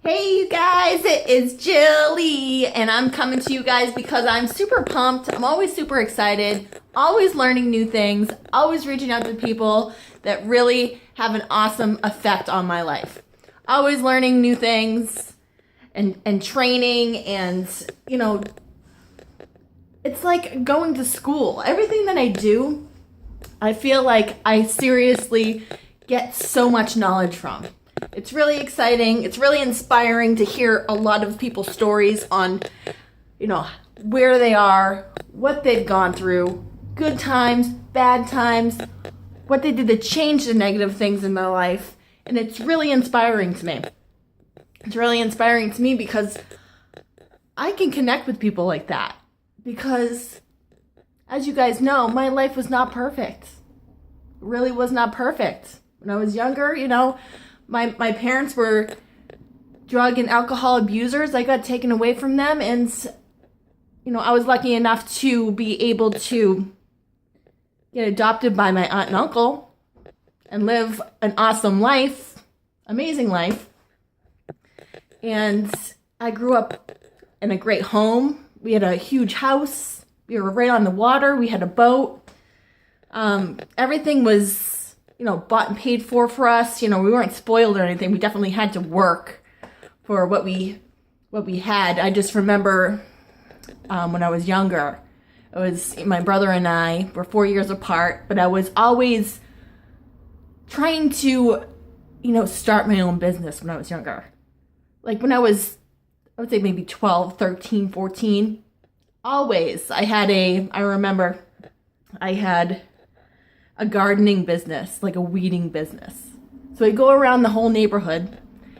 Hey you guys, it is Jilly, and I'm coming to you guys because I'm super pumped. I'm always super excited, always learning new things, always reaching out to people that really have an awesome effect on my life. Always learning new things and training, and it's like going to school. Everything that I do, I feel like I seriously get so much knowledge from. It's really exciting. It's really inspiring to hear a lot of people's stories on, where they are, what they've gone through, good times, bad times, what they did to change the negative things in their life. And it's really inspiring to me. It's really inspiring to me because I can connect with people like that. Because, as you guys know, my life was not perfect. It really was not perfect. When I was younger, my parents were drug and alcohol abusers. I got taken away from them, and I was lucky enough to be able to get adopted by my aunt and uncle and live an awesome life, amazing life. And I grew up in a great home. We had a huge house. We were right on the water. We had a boat. Everything was bought and paid for us. We weren't spoiled or anything. We definitely had to work for what we had. I just remember when I was younger, it was my brother and I were 4 years apart, but I was always trying to, start my own business when I was younger. Like when I would say maybe 12, 13, 14, always I remember I had a gardening business, like a weeding business. So I go around the whole neighborhood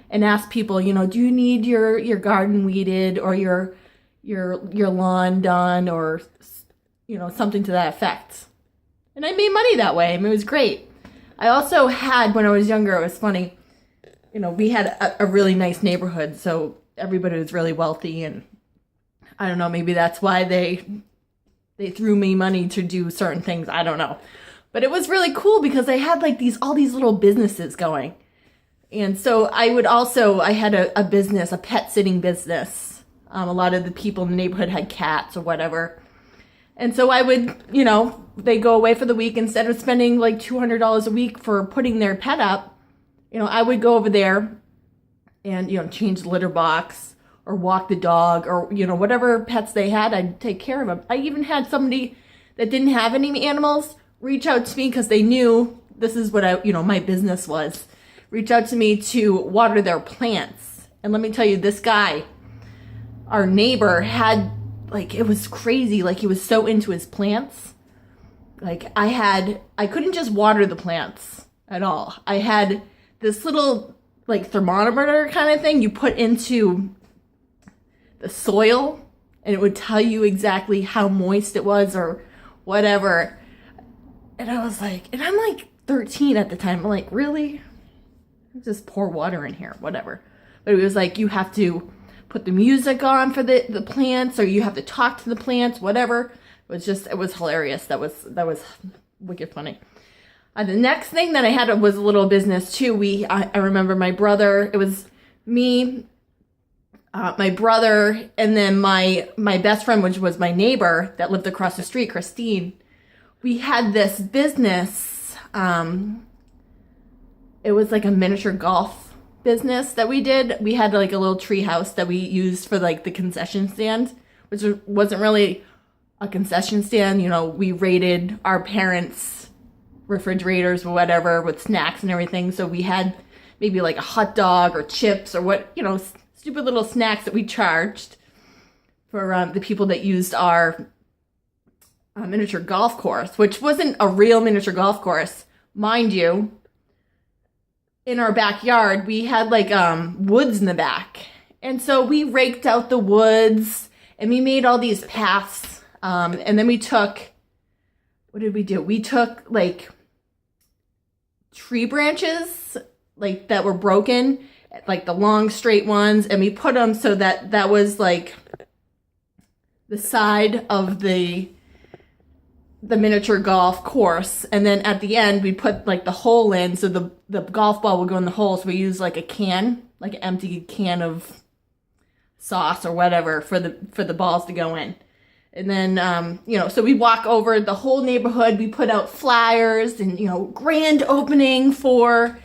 and ask people, do you need your garden weeded or your lawn done or something to that effect. And I made money that way. I mean, it was great. I also had, when I was younger, it was funny, we had a really nice neighborhood, so everybody was really wealthy, and I don't know, maybe that's why they threw me money to do certain things. I don't know. But it was really cool because I had like all these little businesses going. And so I had a business, a pet sitting business. A lot of the people in the neighborhood had cats or whatever. And so I would, they go away for the week, instead of spending like $200 a week for putting their pet up, I would go over there and, change the litter box or walk the dog or, whatever pets they had, I'd take care of them. I even had somebody that didn't have any animals reach out to me because they knew this is what my business was. Reach out to me to water their plants. And let me tell you, this guy, our neighbor, had, it was crazy. He was so into his plants. I couldn't just water the plants at all. I had this little, thermometer kind of thing you put into the soil, and it would tell you exactly how moist it was or whatever. And I was and I'm 13 at the time. I'm like, really? Just pour water in here, whatever. But it was you have to put the music on for the plants, or you have to talk to the plants, whatever. It was hilarious. That was wicked funny. The next thing that I had was a little business too. I remember my brother, it was me, my brother, and then my best friend, which was my neighbor that lived across the street, Christine. We had this business. It was a miniature golf business that we did. We had a little tree house that we used for the concession stand, which wasn't really a concession stand. We raided our parents' refrigerators or whatever with snacks and everything. So we had maybe a hot dog or chips or stupid little snacks that we charged for the people that used our miniature golf course, which wasn't a real miniature golf course, mind you. In our backyard, we had woods in the back, and so we raked out the woods and we made all these paths. And then we took, what did we do? We took tree branches that were broken, the long straight ones, and we put them so that was the side of the miniature golf course, and then at the end we put the hole in so the golf ball would go in the hole. So we used a can like an empty can of sauce or whatever for the balls to go in. And then, so we walk over the whole neighborhood. We put out flyers and, grand opening for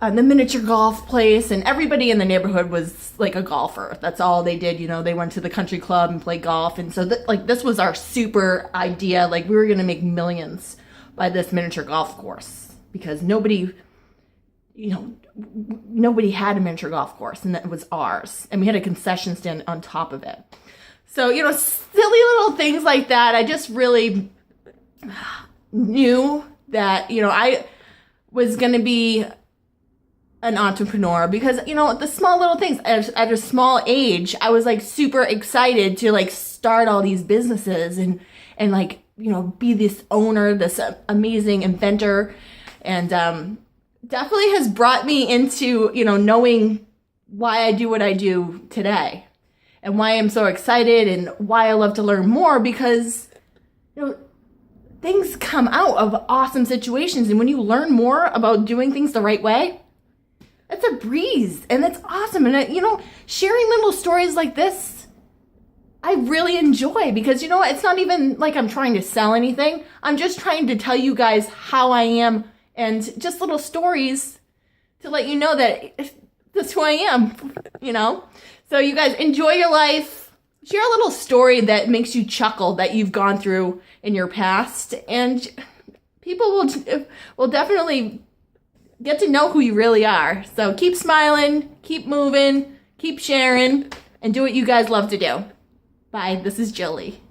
the miniature golf place. And everybody in the neighborhood was like a golfer. That's all they did. They went to the country club and played golf. And so this was our super idea. Like we were going to make millions by this miniature golf course because nobody had a miniature golf course, and that was ours. And we had a concession stand on top of it. So, silly little things like that. I just really knew that, I was going to be an entrepreneur because, the small little things at a small age, I was like super excited to like start all these businesses and like, be this owner, this amazing inventor. And, definitely has brought me into, knowing why I do what I do today. And why I'm so excited and why I love to learn more because, things come out of awesome situations. And when you learn more about doing things the right way, it's a breeze and it's awesome. And, sharing little stories like this, I really enjoy because, it's not even like I'm trying to sell anything. I'm just trying to tell you guys how I am and just little stories to let you know that that's who I am, So you guys enjoy your life. Share a little story that makes you chuckle that you've gone through in your past. And people will definitely get to know who you really are. So keep smiling, keep moving, keep sharing, and do what you guys love to do. Bye. This is Jilly.